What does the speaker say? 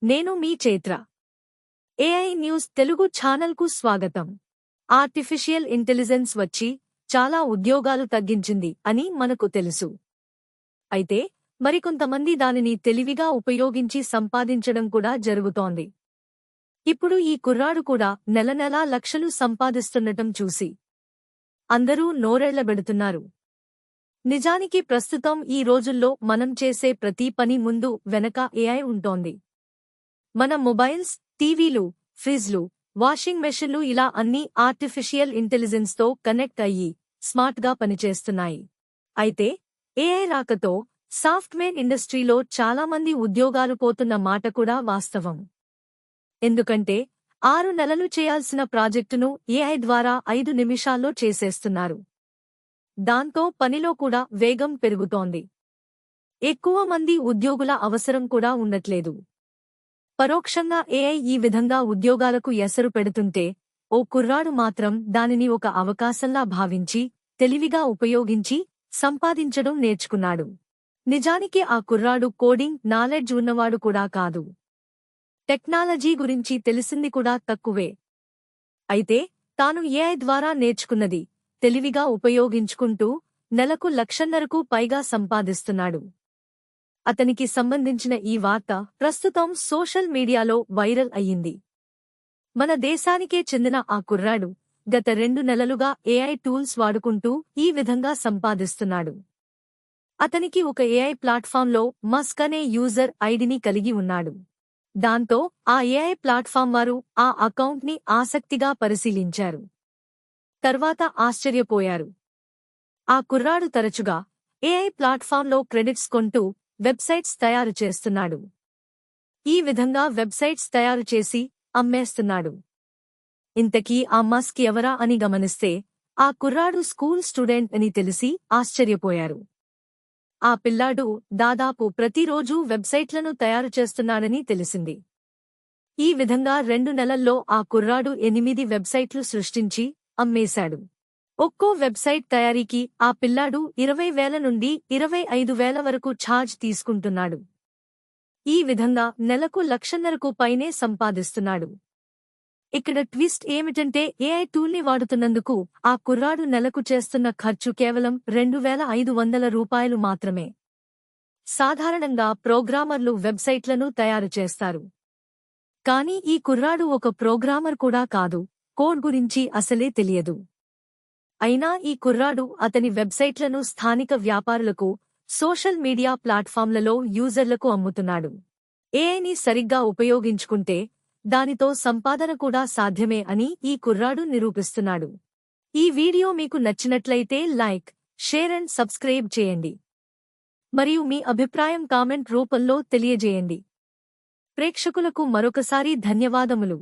నేను మీ Chaitra. AI news Telugu ఛానల్కు స్వాగతం. ఆర్టిఫిషియల్ ఇంటెలిజెన్స్ వచ్చి చాలా ఉద్యోగాలు తగ్గించింది అని మనకు తెలుసు. అయితే మరికొంతమంది దానిని తెలివిగా ఉపయోగించి సంపాదించడం కూడా జరుగుతోంది. ఇప్పుడు ఈ కుర్రాడు కూడా నెలనెలా లక్షలు సంపాదిస్తుండటం చూసి అందరూ నోరెళ్లబెడుతున్నారు. నిజానికి ప్రస్తుతం ఈ రోజుల్లో మనం చేసే ప్రతి పని ముందు వెనక ఏఐ ఉంటోంది. మన మొబైల్స్, టీవీలు, ఫ్రిజ్లు, వాషింగ్ మెషిన్లు ఇలా అన్నీ ఆర్టిఫిషియల్ ఇంటెలిజెన్స్తో కనెక్ట్ అయ్యి స్మార్ట్గా పనిచేస్తున్నాయి. అయితే ఏఐ రాకతో సాఫ్ట్వేర్ ఇండస్ట్రీలో చాలామంది ఉద్యోగాలు పోతున్న మాట కూడా వాస్తవం. ఎందుకంటే 6 నెలలు చేయాల్సిన ప్రాజెక్టును ఏఐ ద్వారా 5 నిమిషాల్లో చేసేస్తున్నారు. దాంతో పనిలో కూడా వేగం పెరుగుతోంది. ఎక్కువ మంది ఉద్యోగుల అవసరం కూడా ఉండట్లేదు. పరోక్షంగా ఏఐ ఈ విధంగా ఉద్యోగాలకు ఎసరు పెడుతుంటే ఓ కుర్రాడు మాత్రం దానిని ఒక అవకాశంలా భావించి తెలివిగా ఉపయోగించి సంపాదించడం నేర్చుకున్నాడు. నిజానికి ఆ కుర్రాడు కోడింగ్ నాలెడ్జ్ ఉన్నవాడు కూడా కాదు. టెక్నాలజీ గురించి తెలిసింది కూడా తక్కువే. అయితే తాను ఏఐ ద్వారా నేర్చుకున్నది తెలివిగా ఉపయోగించుకుంటూ నెలకు 1,50,000కు పైగా సంపాదిస్తున్నాడు. అతనికి సంబంధించిన ఈ వార్త ప్రస్తుతం సోషల్ మీడియాలో వైరల్ అయ్యింది. మన దేశానికే చెందిన ఆ కుర్రాడు గత 2 నెలలుగా ఏఐ టూల్స్ వాడుకుంటూ ఈ విధంగా సంపాదిస్తున్నాడు. అతనికి ఒక ఏఐ ప్లాట్ఫామ్లో మస్క్ అనే యూజర్ ఐడిని కలిగి ఉన్నాడు. దాంతో ఆ ఏఐ ప్లాట్ఫామ్ వారు ఆ అకౌంట్ని ఆసక్తిగా పరిశీలించారు. తర్వాత ఆశ్చర్యపోయారు. ఆ కుర్రాడు తరచుగా ఏఐ ప్లాట్ఫామ్లో క్రెడిట్స్ కొంటూ వెబ్సైట్స్ తయారు చేస్తున్నాడు. ఈ విధంగా వెబ్సైట్స్ తయారు చేసి అమ్మేస్తున్నాడు. ఇంతకీ ఆ మస్క్ ఎవరా అని గమనిస్తే ఆ కుర్రాడు స్కూల్ స్టూడెంట్ అని తెలిసి ఆశ్చర్యపోయారు. ఆ పిల్లాడు దాదాపు ప్రతిరోజూ వెబ్సైట్లను తయారు చేస్తున్నాడని తెలిసింది. ఈ విధంగా 2 నెలల్లో ఆ కుర్రాడు 8 వెబ్సైట్లు సృష్టించి అమ్మేశాడు. ఒక్కో వెబ్సైట్ తయారీకి ఆ పిల్లాడు 20,000 నుండి 25,000 వరకు ఛార్జ్ తీసుకుంటున్నాడు. ఈ విధంగా నెలకు 1,50,000కు పైనే సంపాదిస్తున్నాడు. ఇక్కడ ట్విస్ట్ ఏమిటంటే ఏఐ టూల్ని వాడుతున్నందుకు ఆ కుర్రాడు నెలకు చేస్తున్న ఖర్చు కేవలం 2,500 రూపాయలు మాత్రమే. సాధారణంగా ప్రోగ్రామర్లు వెబ్సైట్లను తయారు చేస్తారు. కానీ ఈ కుర్రాడు ఒక ప్రోగ్రామర్ కూడా కాదు, కోడ్ గురించి అసలే తెలియదు. అయినా ఈ కుర్రాడు అతని వెబ్సైట్లను స్థానిక వ్యాపారులకు, సోషల్ మీడియా ప్లాట్ఫామ్లలో యూజర్లకు అమ్ముతున్నాడు. ఏఐని సరిగ్గా ఉపయోగించుకుంటే దానితో సంపాదన కూడా సాధ్యమే అని ఈ కుర్రాడు నిరూపిస్తున్నాడు. ఈ వీడియో మీకు నచ్చినట్లయితే లైక్, షేర్ అండ్ సబ్స్క్రైబ్ చేయండి. మరియు మీ అభిప్రాయం కామెంట్ రూపంలో తెలియజేయండి. ప్రేక్షకులకు మరొకసారి ధన్యవాదములు.